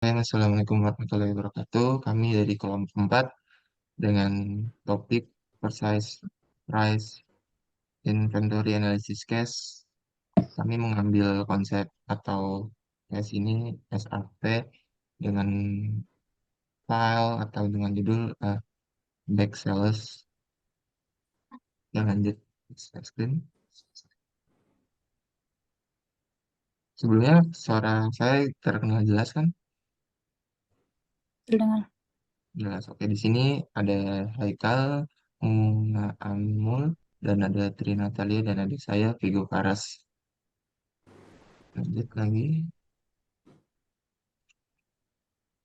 Assalamualaikum warahmatullahi wabarakatuh. Kami dari kelompok 4 dengan topik Precise Price Inventory Analysis Case. Kami mengambil konsep atau case ini SAP dengan file atau dengan judul Back Sales. Yang lanjut share screen. Sebelumnya suara saya terkenal jelas kan? Terdengar. Jelas. Oke, di sini ada Haikal, Muna Amul, dan ada Tri Natalia, dan adik saya, Vigo Paras. Lanjut lagi.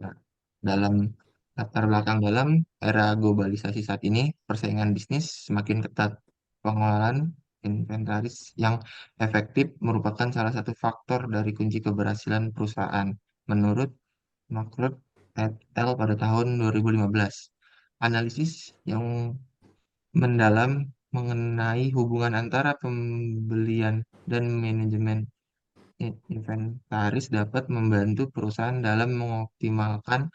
Nah, dalam latar belakang dalam era globalisasi saat ini, persaingan bisnis semakin ketat. Pengelolaan inventaris yang efektif merupakan salah satu faktor dari kunci keberhasilan perusahaan. Menurut McClure et al. Pada tahun 2015, analisis yang mendalam mengenai hubungan antara pembelian dan manajemen inventaris dapat membantu perusahaan dalam mengoptimalkan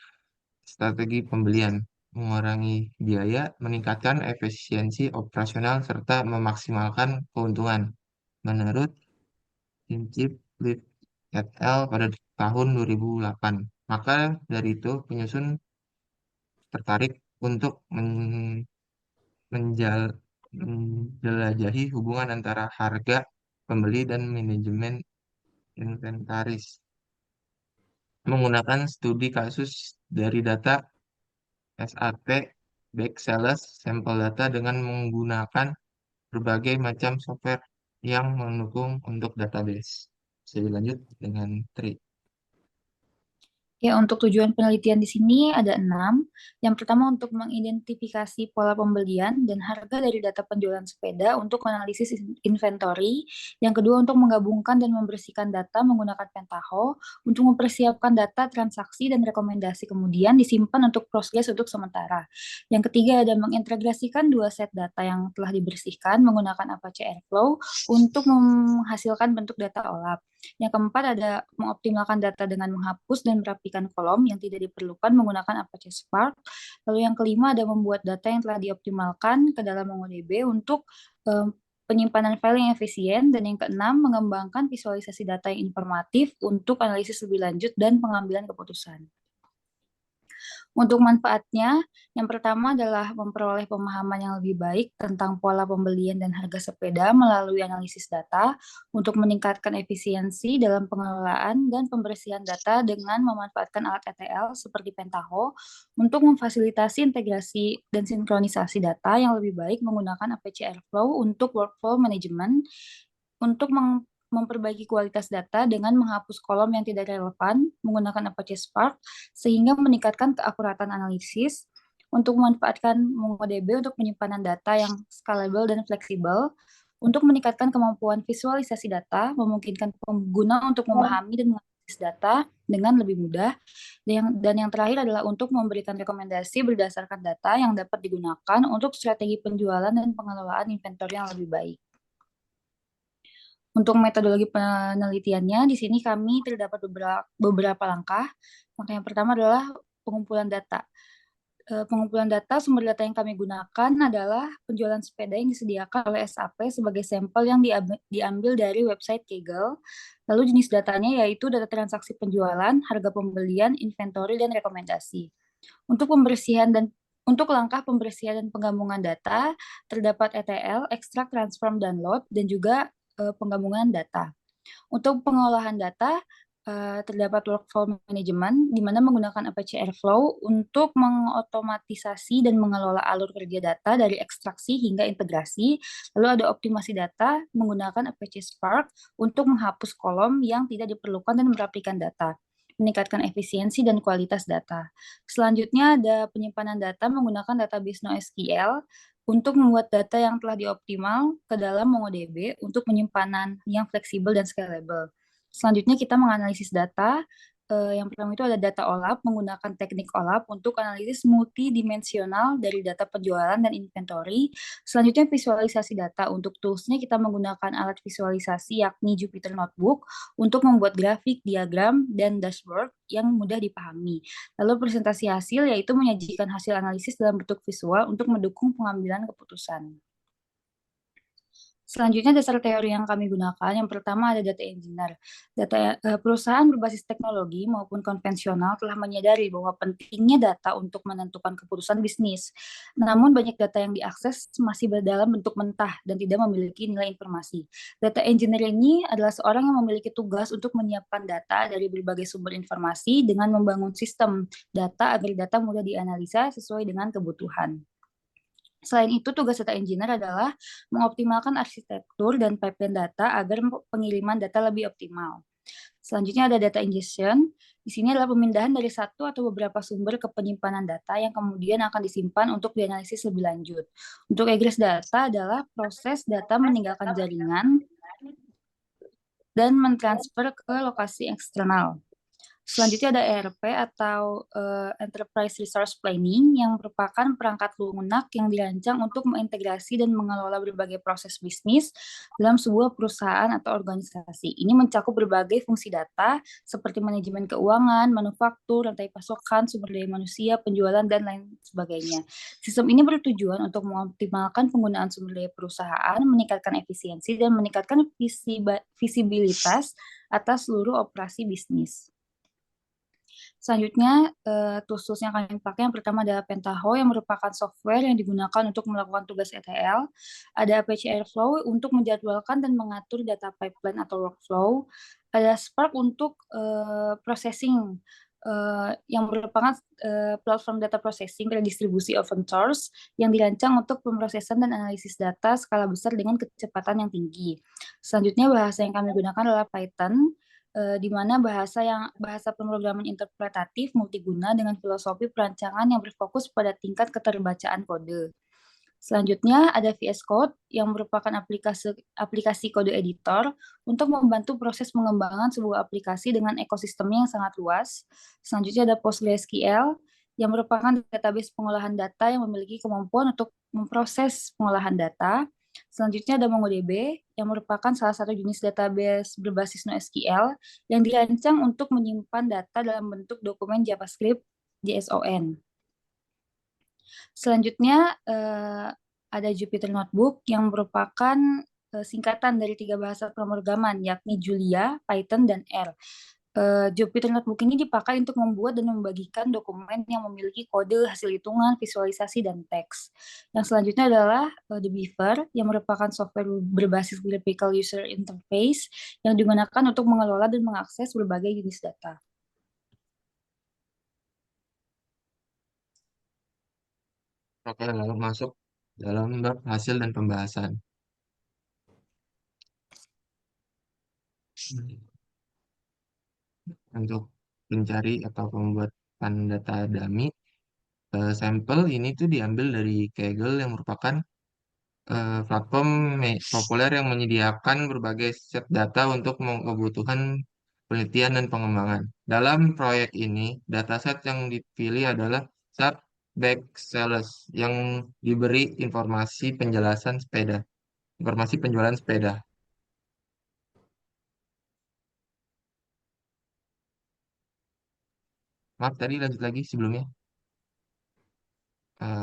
strategi pembelian, mengurangi biaya, meningkatkan efisiensi operasional, serta memaksimalkan keuntungan. Menurut Princip Leaf et al. Pada tahun 2008. Maka dari itu, penyusun tertarik untuk menjal- menjelajahi hubungan antara harga pembeli dan manajemen inventaris menggunakan studi kasus dari data SAP, back sales, sampel data dengan menggunakan berbagai macam software yang mendukung untuk database. Bisa dilanjut dengan Tri. Ya, untuk tujuan penelitian di sini ada 6. Yang pertama untuk mengidentifikasi pola pembelian dan harga dari data penjualan sepeda untuk analisis inventory. Yang kedua untuk menggabungkan dan membersihkan data menggunakan Pentaho untuk mempersiapkan data transaksi dan rekomendasi kemudian disimpan untuk Postgres untuk sementara. Yang ketiga ada mengintegrasikan dua set data yang telah dibersihkan menggunakan Apache Airflow untuk menghasilkan bentuk data OLAP. Yang keempat ada mengoptimalkan data dengan menghapus dan merapikan kolom yang tidak diperlukan menggunakan Apache Spark. Lalu yang kelima ada membuat data yang telah dioptimalkan ke dalam MongoDB untuk penyimpanan file yang efisien. Dan yang keenam mengembangkan visualisasi data yang informatif untuk analisis lebih lanjut dan pengambilan keputusan. Untuk manfaatnya, yang pertama adalah memperoleh pemahaman yang lebih baik tentang pola pembelian dan harga sepeda melalui analisis data untuk meningkatkan efisiensi dalam pengelolaan dan pembersihan data dengan memanfaatkan alat ETL seperti Pentaho untuk memfasilitasi integrasi dan sinkronisasi data yang lebih baik menggunakan Apache Airflow untuk workflow management untuk memperbaiki kualitas data dengan menghapus kolom yang tidak relevan menggunakan Apache Spark sehingga meningkatkan keakuratan analisis untuk memanfaatkan MongoDB untuk penyimpanan data yang scalable dan fleksibel untuk meningkatkan kemampuan visualisasi data, memungkinkan pengguna untuk memahami dan mengakses data dengan lebih mudah. Dan yang terakhir adalah untuk memberikan rekomendasi berdasarkan data yang dapat digunakan untuk strategi penjualan dan pengelolaan inventory yang lebih baik. Untuk metodologi penelitiannya, di sini kami terdapat beberapa langkah. Langkah yang pertama adalah pengumpulan data. Pengumpulan data, sumber data yang kami gunakan adalah penjualan sepeda yang disediakan oleh SAP sebagai sampel yang diambil dari website Kaggle. Lalu jenis datanya yaitu data transaksi penjualan, harga pembelian, inventory, dan rekomendasi. Untuk pembersihan dan untuk langkah pembersihan dan penggabungan data, terdapat ETL, extract, transform, download, dan juga penggabungan data. Untuk pengolahan data, terdapat workflow management, di mana menggunakan Apache Airflow untuk mengotomatisasi dan mengelola alur kerja data dari ekstraksi hingga integrasi. Lalu ada optimasi data menggunakan Apache Spark untuk menghapus kolom yang tidak diperlukan dan merapikan data, meningkatkan efisiensi dan kualitas data. Selanjutnya ada penyimpanan data menggunakan database NoSQL untuk membuat data yang telah dioptimal ke dalam MongoDB untuk penyimpanan yang fleksibel dan scalable. Selanjutnya kita menganalisis data Yang pertama itu ada data OLAP, menggunakan teknik OLAP untuk analisis multidimensional dari data penjualan dan inventory. Selanjutnya visualisasi data. Untuk toolsnya kita menggunakan alat visualisasi yakni Jupyter Notebook untuk membuat grafik, diagram, dan dashboard yang mudah dipahami. Lalu presentasi hasil yaitu menyajikan hasil analisis dalam bentuk visual untuk mendukung pengambilan keputusan. Selanjutnya dasar teori yang kami gunakan, yang pertama ada data engineer. Perusahaan berbasis teknologi maupun konvensional telah menyadari bahwa pentingnya data untuk menentukan keputusan bisnis. Namun banyak data yang diakses masih dalam bentuk mentah dan tidak memiliki nilai informasi. Data engineer ini adalah seorang yang memiliki tugas untuk menyiapkan data dari berbagai sumber informasi dengan membangun sistem data agar data mudah dianalisa sesuai dengan kebutuhan. Selain itu, tugas data engineer adalah mengoptimalkan arsitektur dan pipeline data agar pengiriman data lebih optimal. Selanjutnya ada data ingestion. Di sini adalah pemindahan dari satu atau beberapa sumber ke penyimpanan data yang kemudian akan disimpan untuk dianalisis lebih lanjut. Untuk egress data adalah proses data meninggalkan jaringan dan mentransfer ke lokasi eksternal. Selanjutnya ada ERP atau Enterprise Resource Planning yang merupakan perangkat lunak yang dirancang untuk mengintegrasi dan mengelola berbagai proses bisnis dalam sebuah perusahaan atau organisasi. Ini mencakup berbagai fungsi data seperti manajemen keuangan, manufaktur, rantai pasokan, sumber daya manusia, penjualan, dan lain sebagainya. Sistem ini bertujuan untuk mengoptimalkan penggunaan sumber daya perusahaan, meningkatkan efisiensi, dan meningkatkan visibilitas atas seluruh operasi bisnis. Selanjutnya, tools yang kami pakai yang pertama adalah Pentaho yang merupakan software yang digunakan untuk melakukan tugas ETL. Ada Apache Airflow untuk menjadwalkan dan mengatur data pipeline atau workflow. Ada Spark untuk processing yang merupakan platform data processing redistribusi open source yang dirancang untuk pemrosesan dan analisis data skala besar dengan kecepatan yang tinggi. Selanjutnya bahasa yang kami gunakan adalah Python di mana bahasa pemrograman interpretatif multiguna dengan filosofi perancangan yang berfokus pada tingkat keterbacaan kode. Selanjutnya ada VS Code yang merupakan aplikasi kode editor untuk membantu proses pengembangan sebuah aplikasi dengan ekosistemnya yang sangat luas. Selanjutnya ada PostgreSQL yang merupakan database pengolahan data yang memiliki kemampuan untuk memproses pengolahan data. Selanjutnya ada MongoDB yang merupakan salah satu jenis database berbasis NoSQL yang dirancang untuk menyimpan data dalam bentuk dokumen JavaScript JSON. Selanjutnya ada Jupyter Notebook yang merupakan singkatan dari 3 bahasa pemrograman yakni Julia, Python, dan R. Jupyter Notebook ini dipakai untuk membuat dan membagikan dokumen yang memiliki kode, hasil hitungan, visualisasi, dan teks. Yang selanjutnya adalah The Beaver yang merupakan software berbasis graphical user interface yang digunakan untuk mengelola dan mengakses berbagai jenis data. Oke, lalu masuk dalam bab hasil dan pembahasan. Untuk mencari atau membuatkan data dummy, sampel ini tuh diambil dari Kaggle yang merupakan platform populer yang menyediakan berbagai set data untuk kebutuhan penelitian dan pengembangan. Dalam proyek ini, dataset yang dipilih adalah set backsellers yang diberi informasi penjualan sepeda. Maaf, tadi lanjut lagi sebelumnya.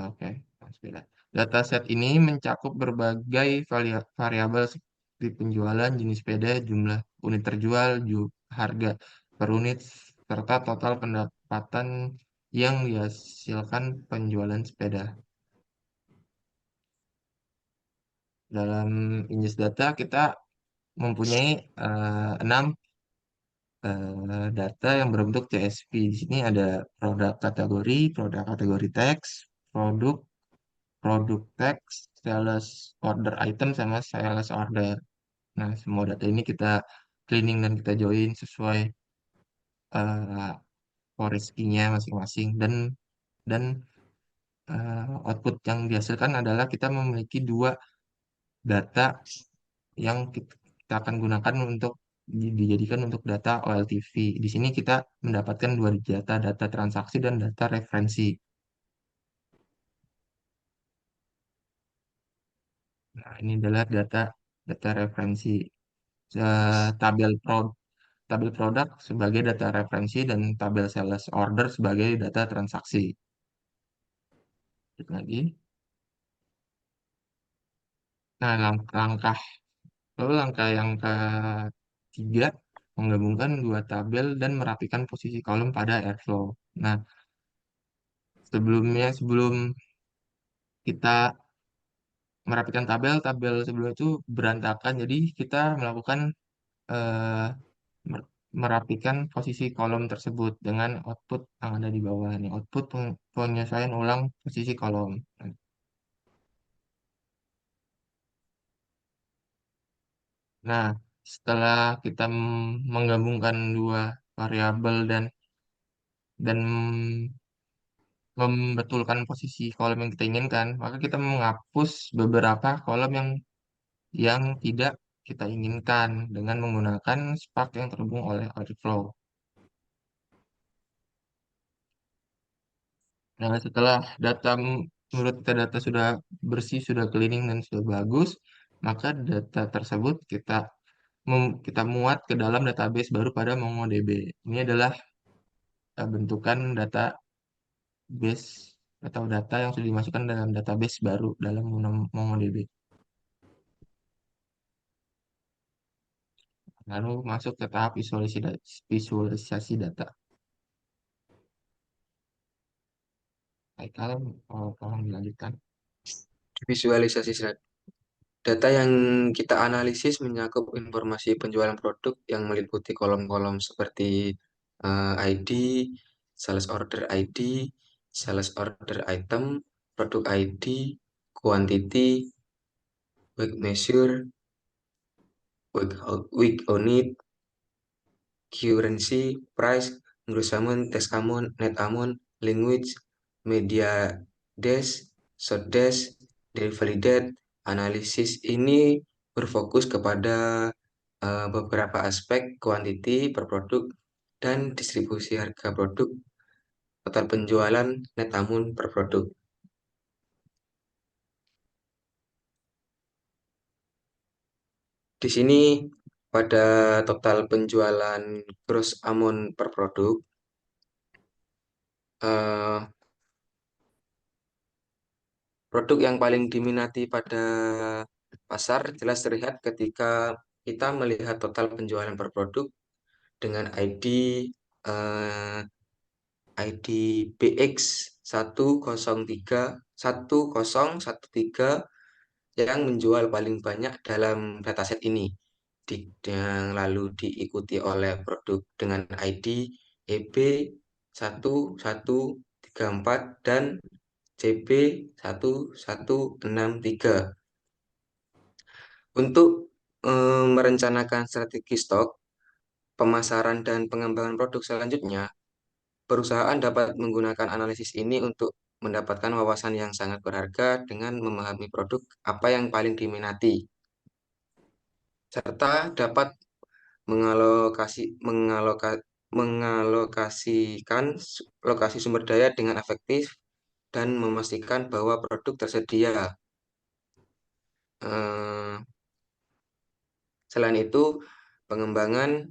Oke, sepeda. Dataset ini mencakup berbagai variabel seperti penjualan, jenis sepeda, jumlah unit terjual, harga per unit, serta total pendapatan yang dihasilkan penjualan sepeda. Dalam ingest data kita mempunyai 6 data yang berbentuk CSV. Di sini ada produk kategori teks, produk, produk teks, sales order item, sama sales order. Nah, semua data ini kita cleaning dan kita join sesuai uh, forest key-nya masing-masing dan output yang dihasilkan adalah kita memiliki dua data yang kita akan gunakan untuk dijadikan untuk data OLTV. Di sini kita mendapatkan dua data, data transaksi dan data referensi. Nah, ini adalah data data referensi. Tabel tabel produk sebagai data referensi dan tabel sales order sebagai data transaksi. Lanjut lagi. Nah, langkah yang ketiga, menggabungkan dua tabel dan merapikan posisi kolom pada Airflow. Nah, sebelum kita merapikan tabel, tabel sebelum itu berantakan. Jadi kita melakukan eh, merapikan posisi kolom tersebut dengan output yang ada di bawah nih. Output penyesuaian ulang posisi kolom. Nah, setelah kita menggabungkan dua variabel dan membetulkan posisi kolom yang kita inginkan, maka kita menghapus beberapa kolom yang tidak kita inginkan dengan menggunakan Spark yang terhubung oleh Airflow. Nah, setelah menurut kita data sudah bersih, sudah cleaning dan sudah bagus, maka data tersebut kita muat ke dalam database baru pada MongoDB. Ini adalah bentukan database atau data yang sudah dimasukkan dalam database baru dalam MongoDB. Lalu masuk ke tahap visualisasi data. Baik, kalian tolong dilanjutkan. Visualisasi data yang kita analisis mencakup informasi penjualan produk yang meliputi kolom-kolom seperti ID, sales order ID, sales order item, produk ID, quantity, week measure, week on it, currency, price, gross amount, tax amount, net amount, language, media dash, short dash, delivery date. Analisis ini berfokus kepada beberapa aspek kuantiti per produk dan distribusi harga produk, total penjualan, net amount per produk. Di sini pada total penjualan gross amount per produk, eh, produk yang paling diminati pada pasar jelas terlihat ketika kita melihat total penjualan per produk dengan eh, ID BX 1031013 yang menjual paling banyak dalam dataset ini. Yang lalu diikuti oleh produk dengan ID EB 1134 dan CB 1163. Untuk merencanakan strategi stok, pemasaran, dan pengembangan produk selanjutnya, perusahaan dapat menggunakan analisis ini untuk mendapatkan wawasan yang sangat berharga dengan memahami produk apa yang paling diminati, serta dapat mengalokasikan lokasi sumber daya dengan efektif dan memastikan bahwa produk tersedia. Eh, Selain itu, pengembangan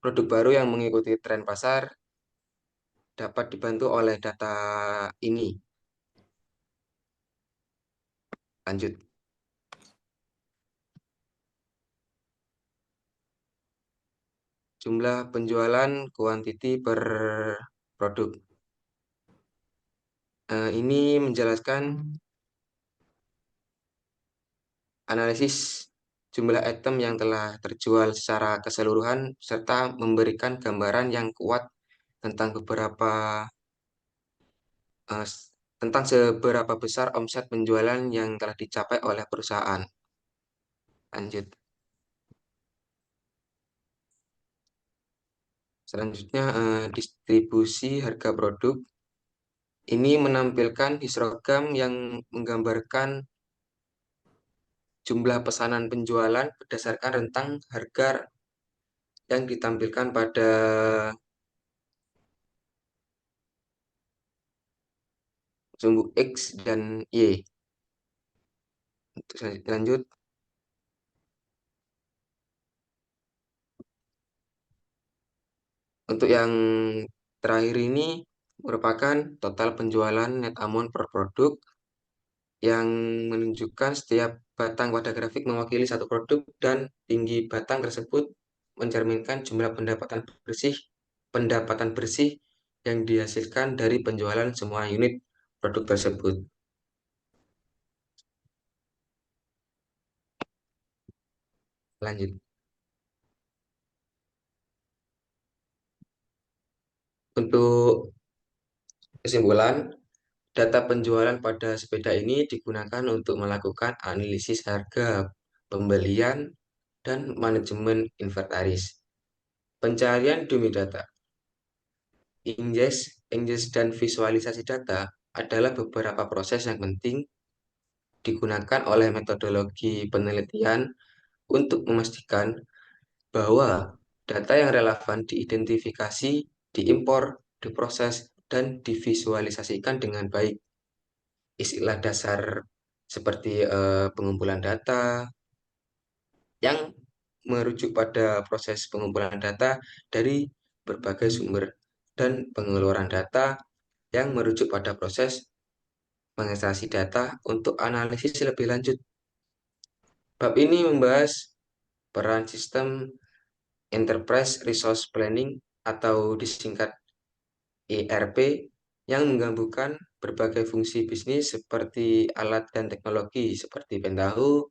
produk baru yang mengikuti tren pasar dapat dibantu oleh data ini. Lanjut. Jumlah penjualan kuantiti per produk. Ini menjelaskan analisis jumlah item yang telah terjual secara keseluruhan serta memberikan gambaran yang kuat tentang eh, tentang seberapa besar omset penjualan yang telah dicapai oleh perusahaan. Lanjut. Selanjutnya, distribusi harga produk. Ini menampilkan histogram yang menggambarkan jumlah pesanan penjualan berdasarkan rentang harga yang ditampilkan pada sumbu X dan Y. Untuk lanjut, untuk yang terakhir ini merupakan total penjualan net amount per produk yang menunjukkan setiap batang pada grafik mewakili satu produk dan tinggi batang tersebut mencerminkan jumlah pendapatan bersih yang dihasilkan dari penjualan semua unit produk tersebut. Lanjut. Untuk kesimpulan, data penjualan pada sepeda ini digunakan untuk melakukan analisis harga pembelian dan manajemen inventaris. Pencarian demi data, ingest dan visualisasi data adalah beberapa proses yang penting digunakan oleh metodologi penelitian untuk memastikan bahwa data yang relevan diidentifikasi, diimpor, diproses, dan divisualisasikan dengan baik. Istilah dasar seperti pengumpulan data yang merujuk pada proses pengumpulan data dari berbagai sumber dan pengeluaran data yang merujuk pada proses mengekstraksi data untuk analisis lebih lanjut. Bab ini membahas peran sistem Enterprise Resource Planning atau disingkat ERP yang menggabungkan berbagai fungsi bisnis seperti alat dan teknologi seperti Pentaho,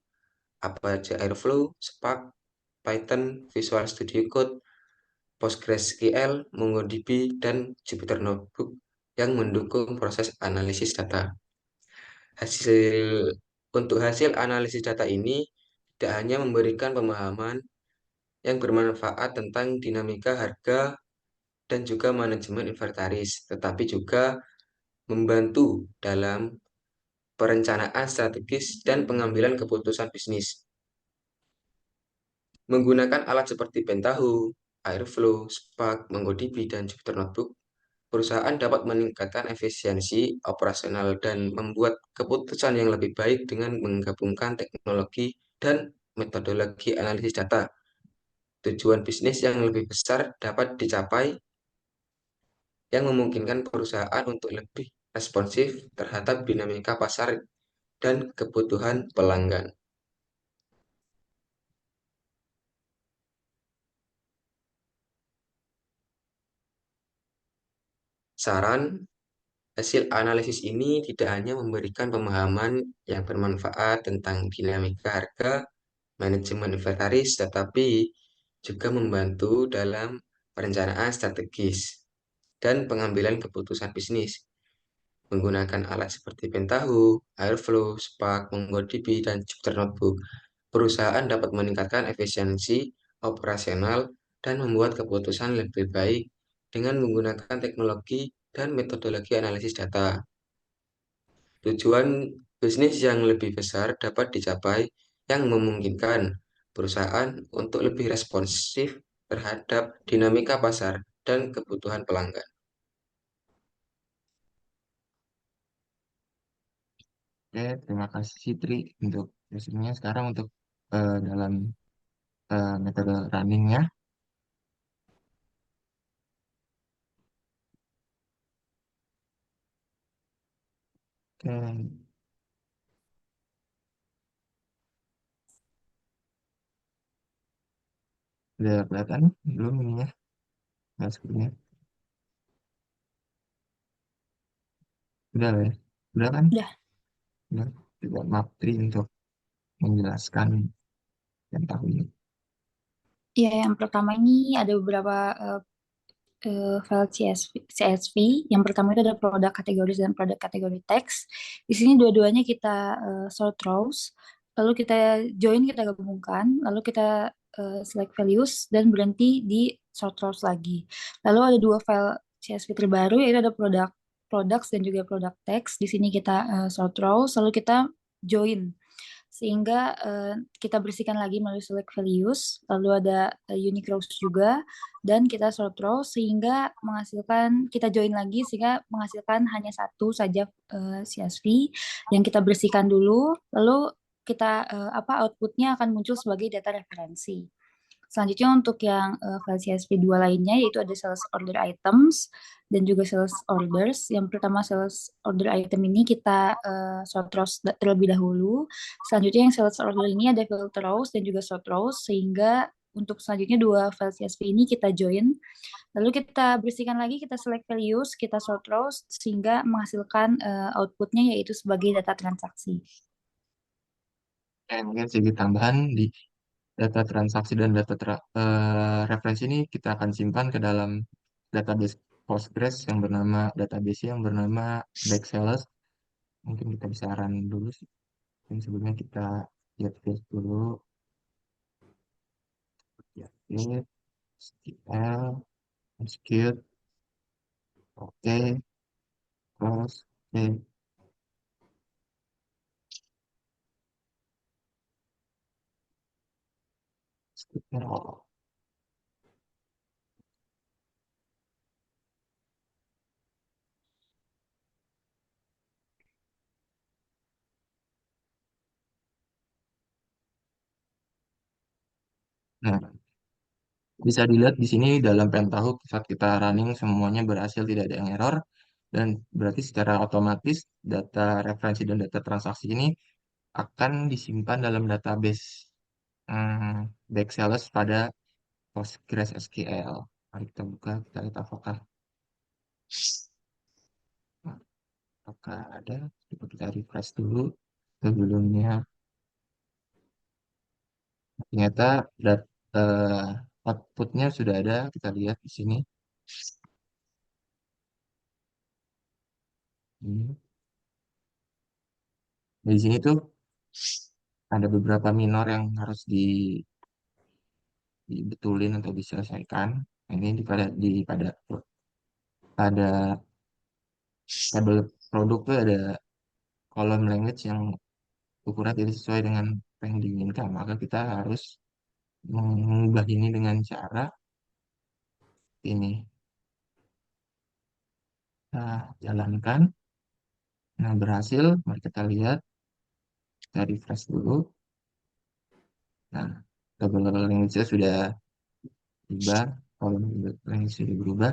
Apache Airflow, Spark, Python, Visual Studio Code, PostgreSQL, MongoDB, dan Jupyter Notebook yang mendukung proses analisis data. Hasil analisis data ini tidak hanya memberikan pemahaman yang bermanfaat tentang dinamika harga dan juga manajemen inventaris, tetapi juga membantu dalam perencanaan strategis dan pengambilan keputusan bisnis. Menggunakan alat seperti Pentaho, Airflow, Spark, MongoDB, dan Jupyter Notebook, perusahaan dapat meningkatkan efisiensi operasional dan membuat keputusan yang lebih baik dengan menggabungkan teknologi dan metodologi analisis data. Tujuan bisnis yang lebih besar dapat dicapai yang memungkinkan perusahaan untuk lebih responsif terhadap dinamika pasar dan kebutuhan pelanggan. Saran, hasil analisis ini tidak hanya memberikan pemahaman yang bermanfaat tentang dinamika harga, manajemen inventaris, tetapi juga membantu dalam perencanaan strategis dan pengambilan keputusan bisnis. Menggunakan alat seperti Pentaho, Airflow, Spark, MongoDB, dan Jupyter Notebook, perusahaan dapat meningkatkan efisiensi operasional dan membuat keputusan lebih baik dengan menggunakan teknologi dan metodologi analisis data. Tujuan bisnis yang lebih besar dapat dicapai yang memungkinkan perusahaan untuk lebih responsif terhadap dinamika pasar dan kebutuhan pelanggan. Oke, terima kasih Sitri untuk resumenya. Sekarang untuk dalam metode runningnya. Oke, udah kelihatan belum ininya? Nggak screen-nya? Udah lah ya? Udah kan? Udah. Udah. Juga maaf Tri untuk menjelaskan tentang ini. Ya, yang pertama ini ada beberapa file CSV. Yang pertama itu ada produk kategoris dan produk kategori teks. Di sini dua-duanya kita sort rows, lalu kita join, kita gabungkan, lalu kita select values dan berhenti di sort rows lagi. Lalu ada dua file CSV terbaru yaitu ada produk products dan juga produk text. Di sini kita sort rows, lalu kita join. sehingga kita bersihkan lagi melalui select values, lalu ada unique rows juga, dan kita sort rows sehingga menghasilkan, kita join lagi sehingga menghasilkan hanya satu saja CSV yang kita bersihkan dulu, lalu kita outputnya akan muncul sebagai data referensi. Selanjutnya untuk yang file CSV2 lainnya yaitu ada sales order items dan juga sales orders. Yang pertama sales order item ini kita sort rows terlebih dahulu. Selanjutnya yang sales order ini ada filter rows dan juga sort rows sehingga untuk selanjutnya dua file CSV ini kita join. Lalu kita bersihkan lagi, kita select values, kita sort rows sehingga menghasilkan outputnya yaitu sebagai data transaksi. Mungkin sedikit tambahan di data transaksi dan referensi ini kita akan simpan ke dalam database Postgres yang bernama database yang bernama Backsalus. Mungkin kita bisa run dulu sih. Mungkin sebelumnya kita lihat case dulu. Ya, ini SQL, execute, oke, close, oke, SQL. Nah, bisa dilihat di sini dalam Pentahook saat kita running semuanya berhasil, tidak ada yang error, dan berarti secara otomatis data referensi dan data transaksi ini akan disimpan dalam database Backsalus pada PostgreSQL. Mari kita buka, kita lihat apakah ada. Coba kita refresh dulu sebelumnya. Ternyata outputnya sudah ada, kita lihat di sini. Ini. Di sini tuh ada beberapa minor yang harus dibetulin atau diselesaikan. Ini pada tabel produk tuh ada kolom language yang ukuran tidak sesuai dengan apa yang diinginkan. Maka kita harus mengubah ini dengan cara ini. Nah, jalankan. Nah, berhasil. Mari kita lihat. Kita refresh dulu. Nah, tabel language-nya sudah berubah. Kolom language sudah berubah.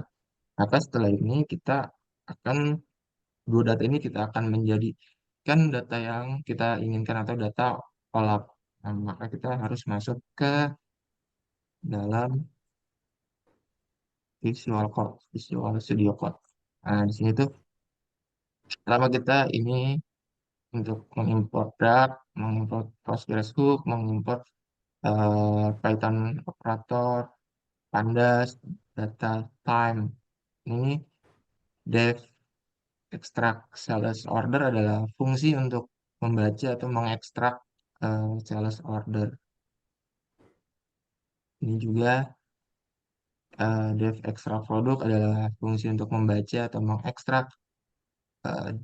Maka setelah ini kita akan dua data ini kita akan menjadikan data yang kita inginkan atau data olap. Nah, maka kita harus masuk ke dalam Visual Code, Visual Studio Code. Nah, di sini tuh pertama kita ini untuk mengimport DAG, mengimport PostgreSQL, mengimport Python operator, pandas, data time. Ini def extract sales order adalah fungsi untuk membaca atau mengekstrak sales order. Ini juga def extract produk adalah fungsi untuk membaca atau mengekstrak eh,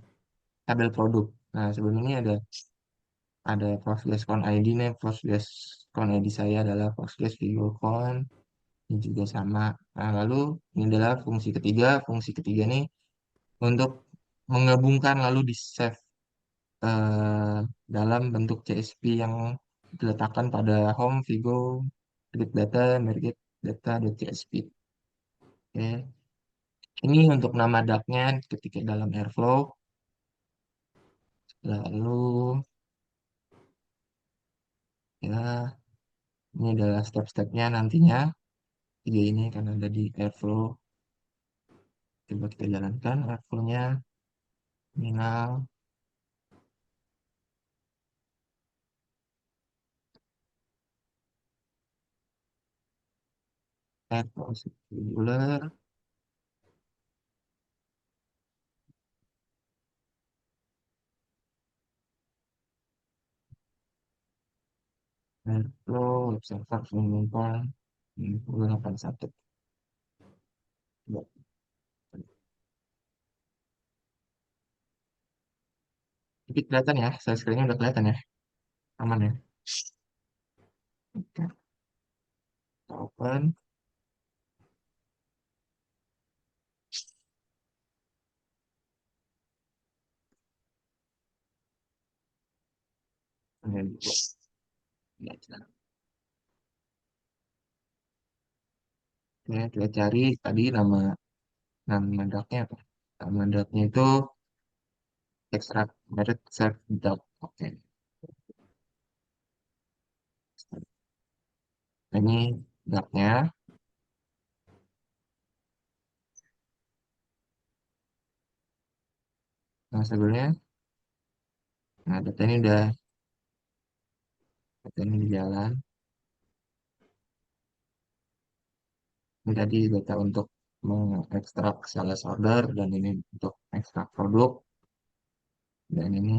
tabel produk. Nah, sebelum ini ada PostgreSQL ID nih, PostgreSQL ID saya adalah PostgreSQL. Ini juga sama. Nah, lalu ini adalah fungsi ketiga. Fungsi ketiga nih untuk menggabungkan lalu di save eh, dalam bentuk CSV yang diletakkan pada home Vigo get data merget data.csv. Oke. Ini untuk nama DAG-nya ketika dalam Airflow. Lalu ya ini adalah step-stepnya nantinya. Tiga ini kan ada di Airflow. Coba kita jalankan Airflow-nya. Terminal. Airflow Singular. Airflow web server mengumpulkan 1081. Tapi kelihatan ya, saya screen-nya udah kelihatan ya. Aman ya. Oke, kita open. Kemudian buka. Ya, jelas. Oke, kita cari tadi nama nama dagnya apa? Nama dagnya itu ekstrak merit self duck. Oke. Nah, ini dagnya. Nah, sebelumnya, nah data ini di jalan. Ini tadi data untuk mengekstrak sales order dan ini untuk ekstrak produk dan ini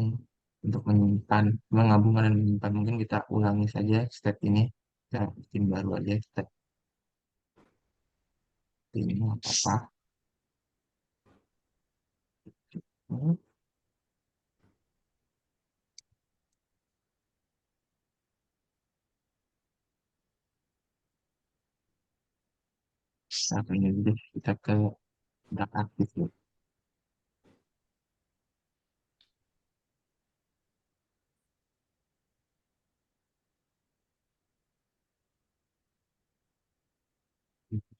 untuk menyimpan, menggabungkan dan menyimpan. Mungkin kita ulangi saja step ini. Kita bikin baru aja step ini apa-apa. Hmm, Nah, ini dulu kita ke data aktif ya.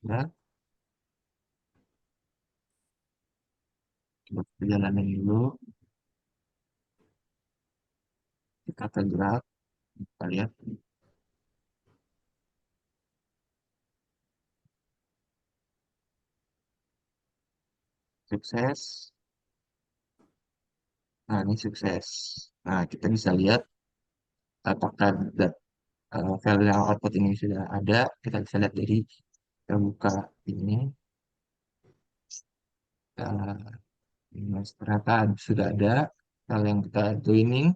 Ya, coba perjalanan dulu. Kita ke graf, kita lihat sukses. Nah, ini sukses. Nah, kita bisa lihat apakah file yang output ini sudah ada. Kita bisa lihat dari kita buka ini. Kita, ternyata sudah ada file yang kita joining.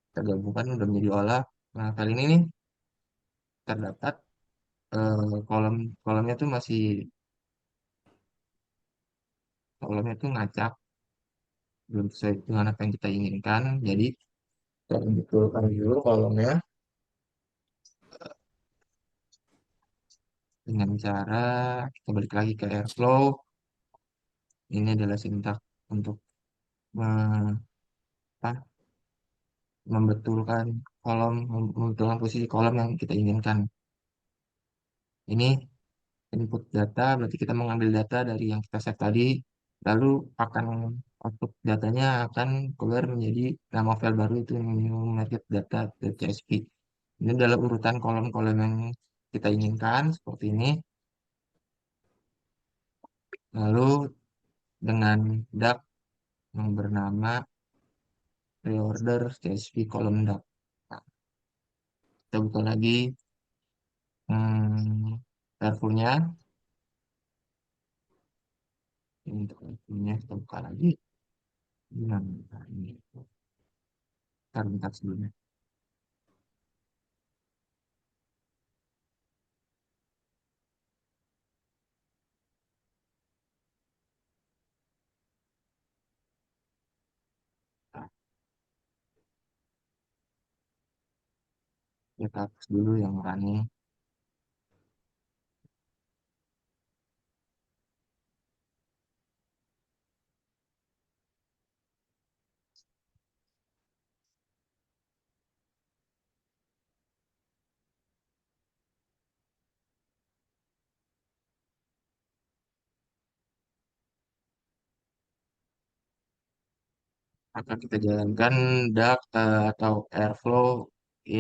Kita gabungkan udah menjadi olah. Nah, kali ini nih terdapat kolom kolomnya tuh masih kolomnya tuh ngacak, belum sesuai dengan apa yang kita inginkan. Jadi kita betulkan dulu kolomnya dengan cara kita balik lagi ke Airflow. Ini adalah sintak untuk me- apa, membetulkan membetulkan posisi kolom yang kita inginkan. Ini input data, berarti kita mengambil data dari yang kita save tadi, lalu akan output datanya akan keluar menjadi nama file baru itu new market data.csv. Ini adalah urutan kolom-kolom yang kita inginkan seperti ini. Lalu dengan DAG yang bernama reorder CSV column DAG. Nah, kita buka lagi Carrefour-nya. Ini untuk Carrefour-nya kita buka lagi. Nah, ini bentar sebelumnya. Nah, kita hapus dulu yang running. Maka kita jalankan DAG atau Airflow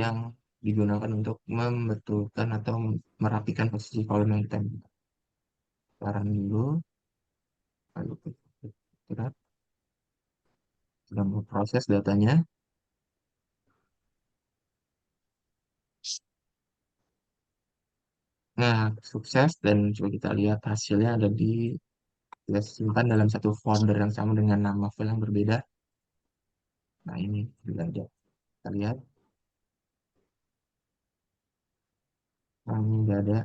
yang digunakan untuk membetulkan atau merapikan posisi kolom yang kita minta. Sekarang dulu, lalu kita sedang memproses datanya. Nah, sukses dan coba kita lihat hasilnya ada di kita simpan dalam satu folder yang sama dengan nama file yang berbeda. Nah, ini sudah ada. Kita lihat, nah, ini nggak ada.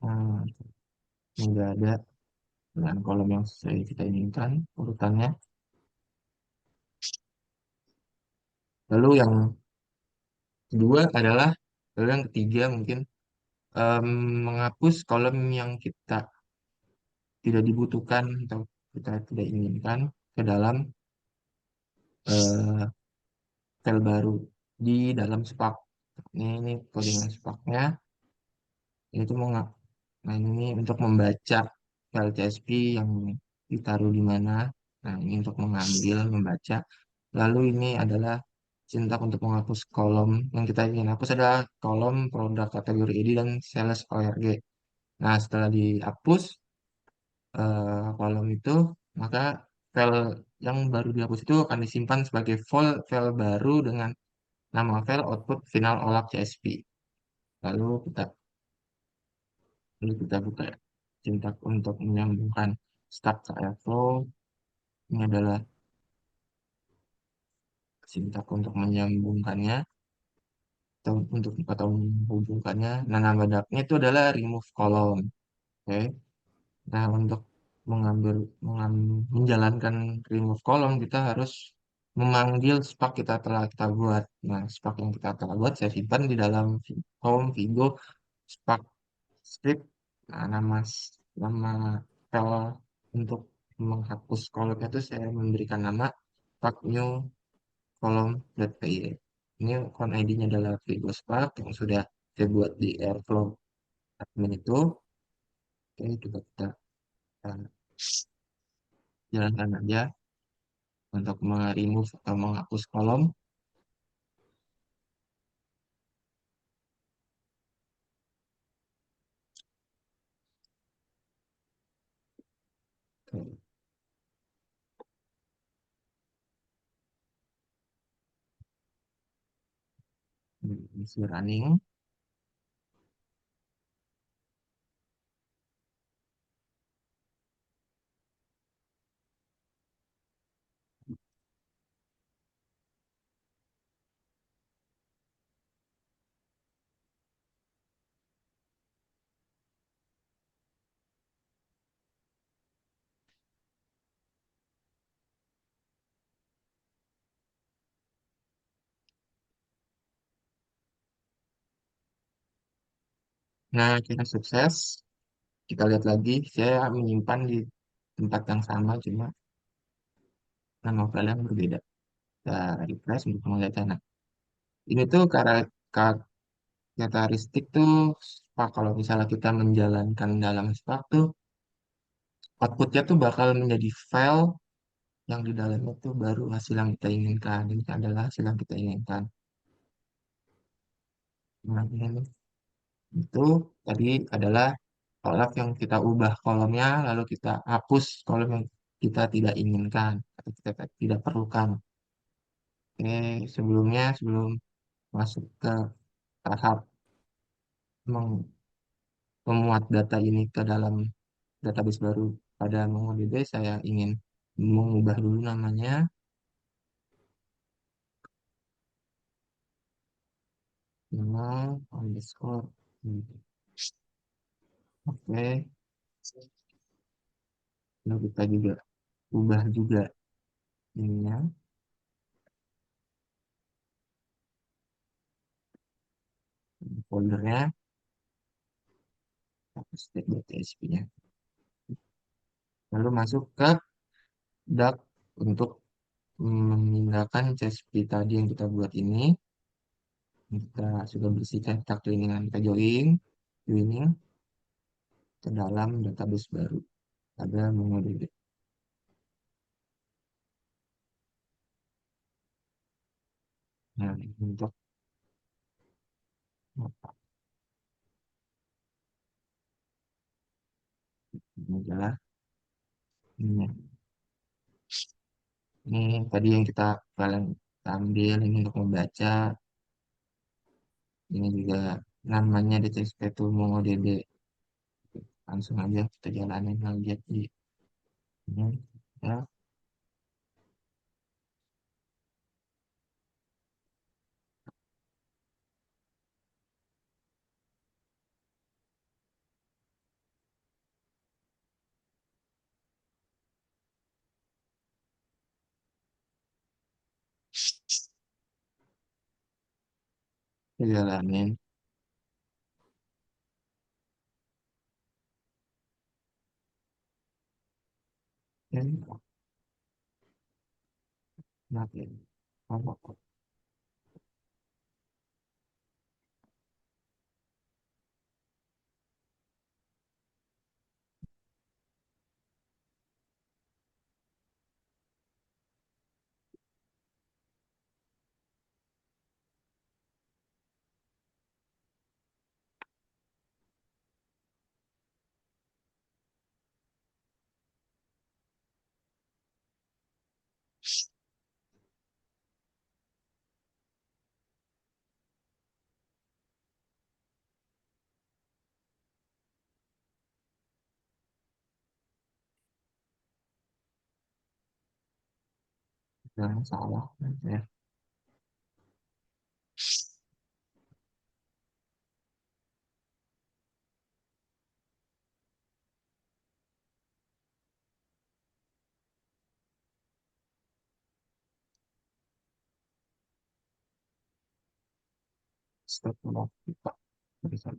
Nah, ini nggak ada dengan kolom yang sesuai kita inginkan urutannya. Lalu yang kedua adalah, lalu yang ketiga mungkin em, menghapus kolom yang kita tidak dibutuhkan atau kita tidak inginkan ke dalam eh, file baru di dalam Spark. Ini codingan Spark-nya. Ini tuh nah ini untuk membaca file CSV yang ditaruh di mana. Nah, ini untuk mengambil, membaca. Lalu ini adalah sintak untuk menghapus kolom. Yang kita ingin hapus adalah kolom produk kategori ID dan sales ORG. Nah, setelah dihapus kolom itu, maka file yang baru dihapus itu akan disimpan sebagai file baru dengan nama file output final olap CSV. Lalu kita Lalu kita buka sintak untuk menyambungkan start ke airflow. Ini adalah sintak untuk menyambungkannya atau untuk atau menghubungkannya. Nah, nama dapnya itu adalah remove column. Oke. Nah, untuk menjalankan remove column kita harus memanggil Spark kita telah kita buat. Nah, Spark yang kita telah buat saya simpan di dalam home Vigo Spark script. Nah, nama file untuk menghapus kolomnya itu saya memberikan nama Spark new column.py. Ini account ID-nya adalah Vigo Spark yang sudah saya buat di Airflow admin itu. Oke, coba kita uh, jalankan aja untuk remove atau menghapus kolom. Oke, ini masih running. Nah, kita sukses. Kita lihat lagi, saya menyimpan di tempat yang sama, cuma nama file yang berbeda. Kita refresh untuk melihatnya. Nah, ini tuh karakteristik tuh Spark. Kalau misalnya kita menjalankan dalam Spark tuh, outputnya tuh bakal menjadi file yang di dalamnya tuh baru hasil yang kita inginkan. Ini adalah hasil yang kita inginkan. Nah, ini itu tadi adalah kolom yang kita ubah kolomnya, lalu kita hapus kolom yang kita tidak inginkan atau kita tidak perlukan. Oke, sebelum masuk ke tahap meng- memuat data ini ke dalam database baru pada MongoDB, saya ingin mengubah dulu namanya, nama underscore. Oke, lalu kita juga ubah juga ininya, foldernya, state.tsp-nya. Lalu masuk ke DAG untuk memindahkan CSV tadi yang kita buat ini. Kita sudah bersihkan tak cleaningan kita joining ke dalam database baru. Ada MongoDB. Nah, untuk apa? Ini adalah ini. Ini tadi yang kalian ambil ini untuk membaca. Ini juga namanya DCSP itu MongoDB. Langsung aja kita jalanin lihat di ini. Ya. Kita jalanin. Ya, nanti. Oh, jangan salah. Ya. Stop dulu. Kita bisa.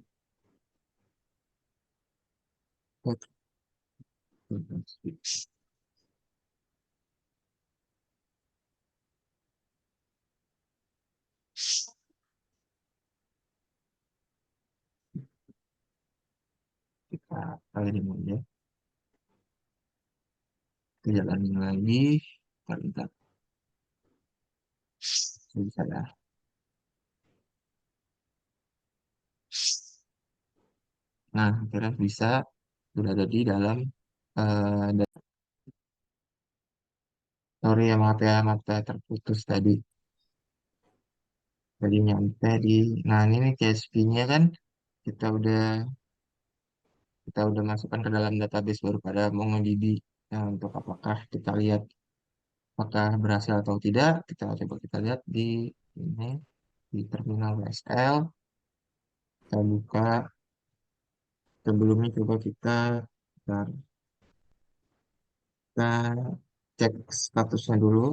Kita kali ini ya. Kita jalanin lagi. Kita lihat. Bisa ya. Nah, kira bisa sudah ada di dalam sorry ya maaf ya terputus tadi. Tadi nyampe di, nah ini nih CSV-nya kan kita udah kita udah masukkan ke dalam database baru pada MongoDB. Nah, untuk apakah kita lihat apakah berhasil atau tidak, kita coba kita lihat di ini di terminal SL. Kita buka sebelumnya coba kita kita cek statusnya dulu.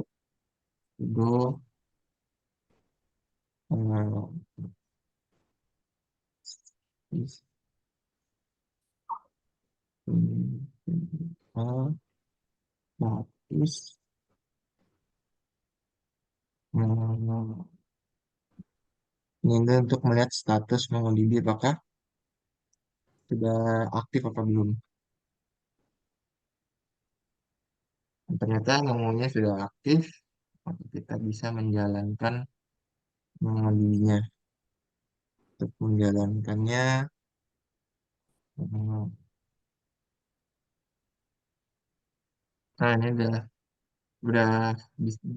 Itu eh, status eh, ini untuk melihat status MongoDB apakah sudah aktif apa belum. Dan ternyata ngomongnya sudah aktif, maka kita bisa menjalankan MongoDB-nya. Untuk menjalankannya, eh, nah ini udah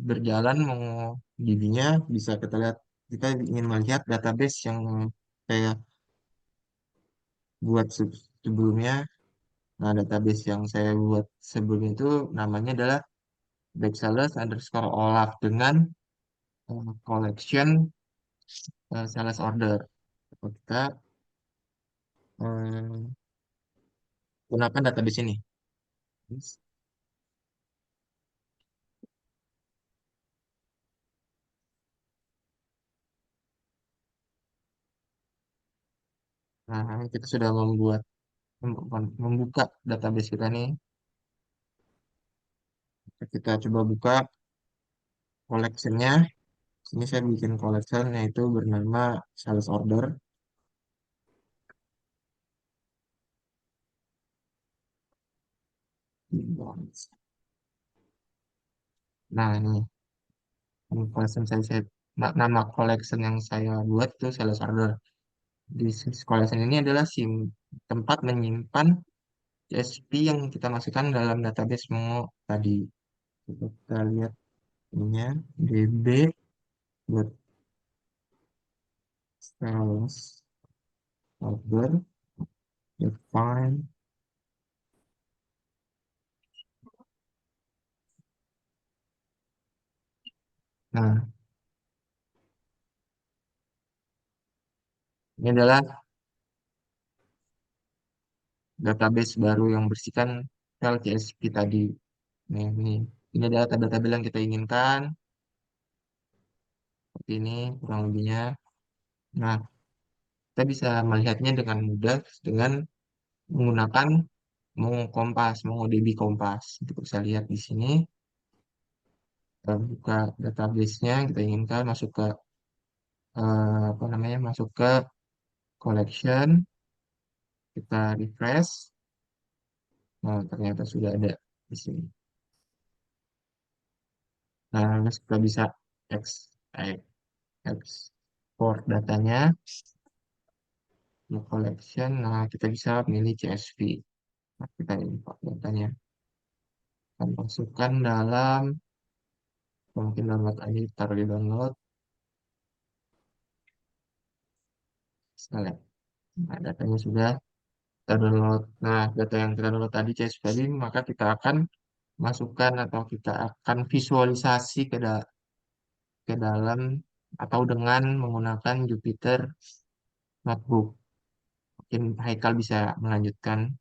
berjalan MongoDB-nya, bisa kita lihat, kita ingin melihat database yang saya buat sebelumnya. Nah, database yang saya buat sebelumnya itu namanya adalah _Olaf dengan collection sales order. Kita eh, gunakan database ini. Nah, kita sudah membuka database kita nih. Kita coba buka collection-nya. Sini saya bikin collection yaitu bernama sales order. Nah, ini collection nama collection yang saya buat itu sales order. Di collection ini adalah tempat menyimpan CSV yang kita masukkan dalam database Mongo tadi. Kita lihat ininya db buat sales order define. Nah, ini adalah database baru yang bersihkan file CSV tadi. Nah, ini adalah tabel-tabel yang kita inginkan. Seperti ini kurang lebihnya. Nah, kita bisa melihatnya dengan mudah dengan menggunakan Kompas, MongoDB Kompas. Kita bisa lihat di sini, kita buka database-nya, kita inginkan masuk ke apa namanya, masuk ke collection, kita refresh, nah ternyata sudah ada di sini. Nah, terus kita bisa ex- ex- export datanya ke collection. Nah, kita bisa pilih CSV. Nah, kita import datanya. Kita masukkan dalam, mungkin download aja, taruh di download, select. Nah, datanya sudah kita download. Nah, data yang kita download tadi CSV tadi, maka kita akan masukkan atau kita akan visualisasi ke dalam atau dengan menggunakan Jupyter Notebook. Mungkin Haikal bisa melanjutkan.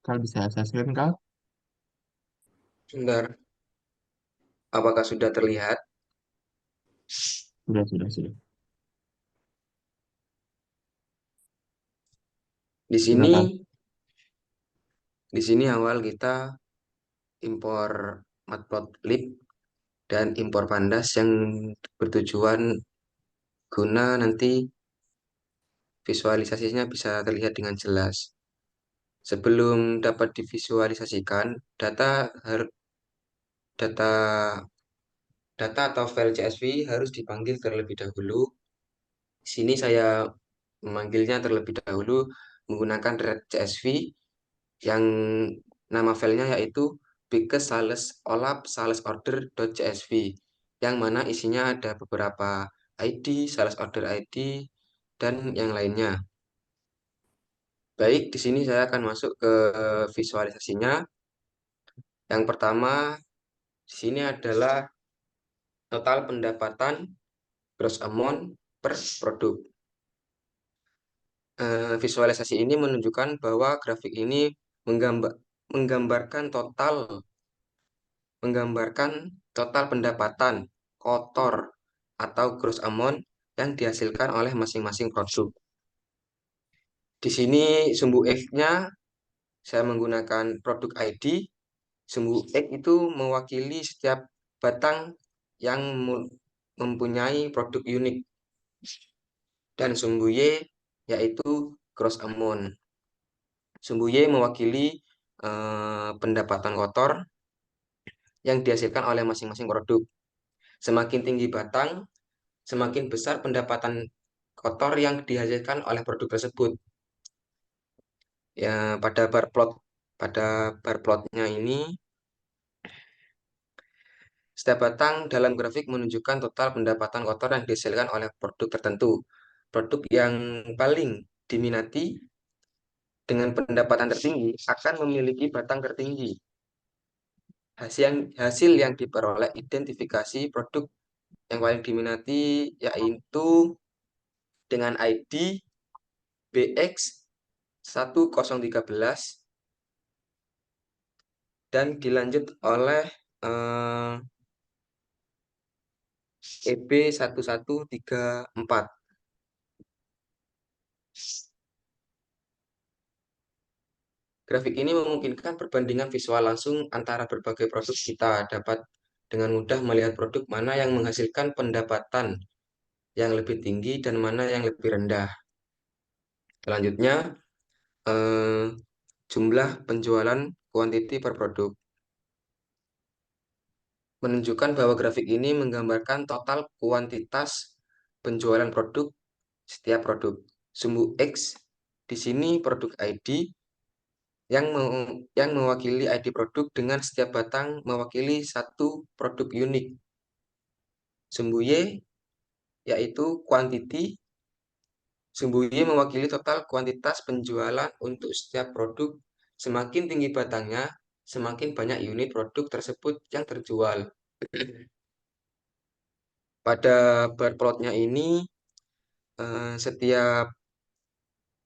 Kal bisa saya screen, Kal? Sebentar, apakah sudah terlihat? Sudah. Di sini, Silakan. di sini awal kita impor matplotlib dan impor pandas yang bertujuan guna nanti visualisasinya bisa terlihat dengan jelas. Sebelum dapat divisualisasikan, data data atau file CSV harus dipanggil terlebih dahulu. Di sini saya memanggilnya terlebih dahulu menggunakan red CSV yang nama filenya yaitu biggest sales olap sales order.csv, yang mana isinya ada beberapa ID, sales order ID, dan yang lainnya. Baik, di sini saya akan masuk ke visualisasinya. Yang pertama, di sini adalah total pendapatan gross amount per produk. Visualisasi ini menunjukkan bahwa grafik ini menggambar, menggambarkan total menggambarkan total pendapatan kotor atau gross amount yang dihasilkan oleh masing-masing produk. Di sini sumbu X-nya saya menggunakan produk ID. Sumbu X itu mewakili setiap batang yang mempunyai produk unik, dan sumbu Y yaitu gross amount. Sumbu Y mewakili pendapatan kotor yang dihasilkan oleh masing-masing produk. Semakin tinggi batang, semakin besar pendapatan kotor yang dihasilkan oleh produk tersebut. Ya, pada bar plotnya ini, setiap batang dalam grafik menunjukkan total pendapatan kotor yang dihasilkan oleh produk tertentu. Produk yang paling diminati dengan pendapatan tertinggi akan memiliki batang tertinggi. Hasil yang diperoleh identifikasi produk yang paling diminati yaitu dengan ID BX1013 dan dilanjut oleh EB1134. Grafik ini memungkinkan perbandingan visual langsung antara berbagai produk. Kita dapat dengan mudah melihat produk mana yang menghasilkan pendapatan yang lebih tinggi dan mana yang lebih rendah. Selanjutnya, eh, jumlah penjualan kuantiti per produk. Menunjukkan bahwa grafik ini menggambarkan total kuantitas penjualan produk setiap produk. Sumbu X di sini produk ID yang mewakili ID produk dengan setiap batang mewakili satu produk unik. Sumbu Y yaitu quantity. Sumbu Y mewakili total kuantitas penjualan untuk setiap produk. Semakin tinggi batangnya, semakin banyak unit produk tersebut yang terjual. Pada bar plotnya ini, setiap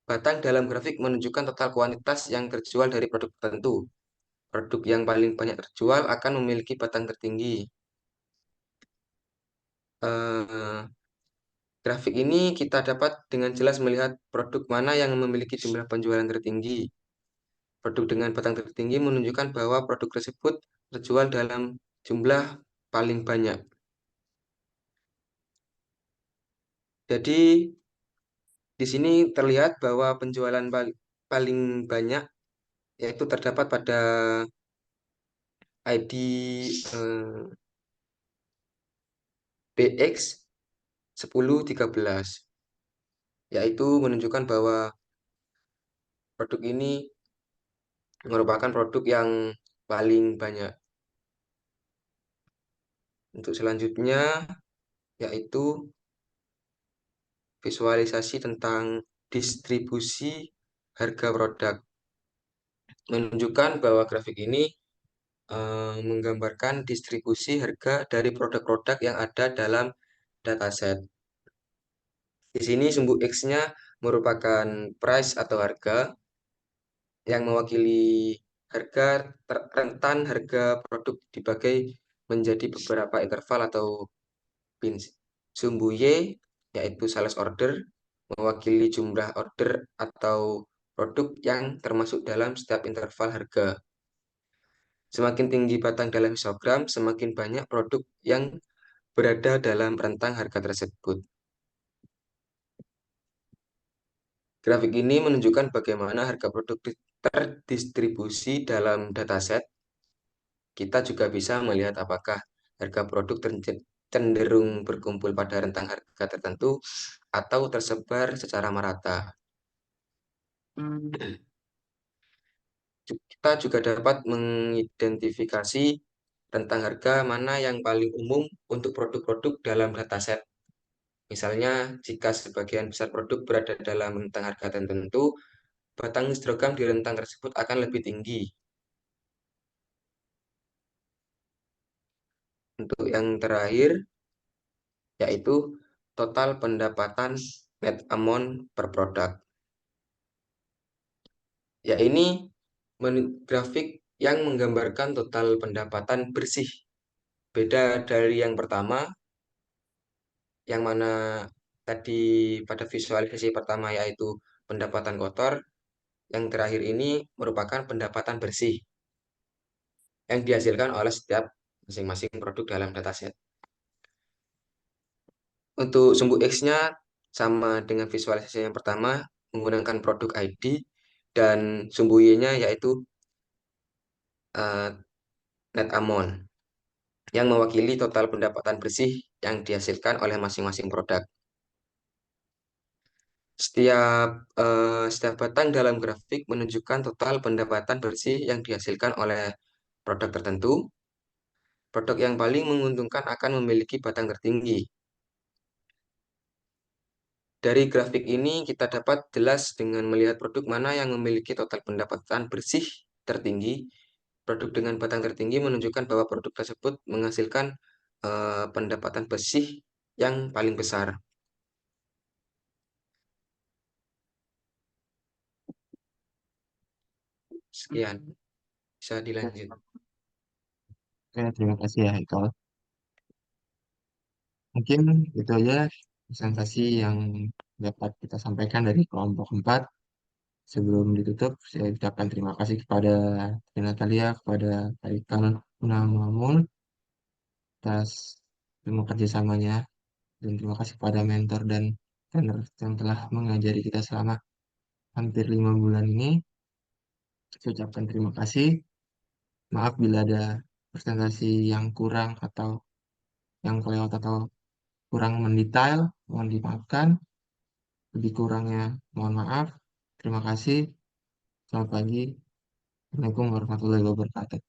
batang dalam grafik menunjukkan total kuantitas yang terjual dari produk tertentu. Produk yang paling banyak terjual akan memiliki batang tertinggi. eh, grafik ini kita dapat dengan jelas melihat produk mana yang memiliki jumlah penjualan tertinggi. Produk dengan batang tertinggi menunjukkan bahwa produk tersebut terjual dalam jumlah paling banyak. Jadi di sini terlihat bahwa penjualan paling banyak yaitu terdapat pada ID BX 1013, yaitu menunjukkan bahwa produk ini merupakan produk yang paling banyak. Untuk selanjutnya yaitu visualisasi tentang distribusi harga produk. Menunjukkan bahwa grafik ini menggambarkan distribusi harga dari produk-produk yang ada dalam dataset. Di sini sumbu X-nya merupakan price atau harga yang mewakili rentan harga produk dibagi menjadi beberapa interval atau bins. Sumbu Y yaitu sales order mewakili jumlah order atau produk yang termasuk dalam setiap interval harga. Semakin tinggi batang dalam histogram, semakin banyak produk yang berada dalam rentang harga tersebut. Grafik ini menunjukkan bagaimana harga produk terdistribusi dalam dataset. Kita juga bisa melihat apakah harga produk cenderung berkumpul pada rentang harga tertentu atau tersebar secara merata. Kita juga dapat mengidentifikasi rentang harga mana yang paling umum untuk produk-produk dalam dataset. Misalnya, jika sebagian besar produk berada dalam rentang harga tertentu, batang histogram di rentang tersebut akan lebih tinggi. Untuk yang terakhir, yaitu total pendapatan net amount per produk. Ya, ini grafik yang menggambarkan total pendapatan bersih. Beda dari yang pertama, yang mana tadi pada visualisasi pertama yaitu pendapatan kotor, yang terakhir ini merupakan pendapatan bersih yang dihasilkan oleh setiap masing-masing produk dalam dataset. Untuk sumbu X-nya sama dengan visualisasi yang pertama menggunakan produk ID dan sumbu Y-nya yaitu net amount yang mewakili total pendapatan bersih yang dihasilkan oleh masing-masing produk. Setiap batang dalam grafik menunjukkan total pendapatan bersih yang dihasilkan oleh produk tertentu. Produk yang paling menguntungkan akan memiliki batang tertinggi. Dari grafik ini kita dapat jelas dengan melihat produk mana yang memiliki total pendapatan bersih tertinggi. Produk dengan batang tertinggi menunjukkan bahwa produk tersebut menghasilkan pendapatan bersih yang paling besar. Sekian, bisa dilanjut. Oke, terima kasih ya, Haikal. Mungkin itu aja presentasi yang dapat kita sampaikan dari kelompok 4. Sebelum ditutup, saya ucapkan terima kasih kepada Natalia, kepada Haikal Munamamun atas ilmu kerjasamanya, dan terima kasih kepada mentor dan trainer yang telah mengajari kita selama hampir 5 bulan ini. Saya ucapkan terima kasih. Maaf bila ada presentasi yang kurang atau yang kelewat atau kurang mendetail, mohon dimaafkan. Lebih kurangnya mohon maaf. Terima kasih. Selamat pagi. Assalamualaikum warahmatullahi wabarakatuh.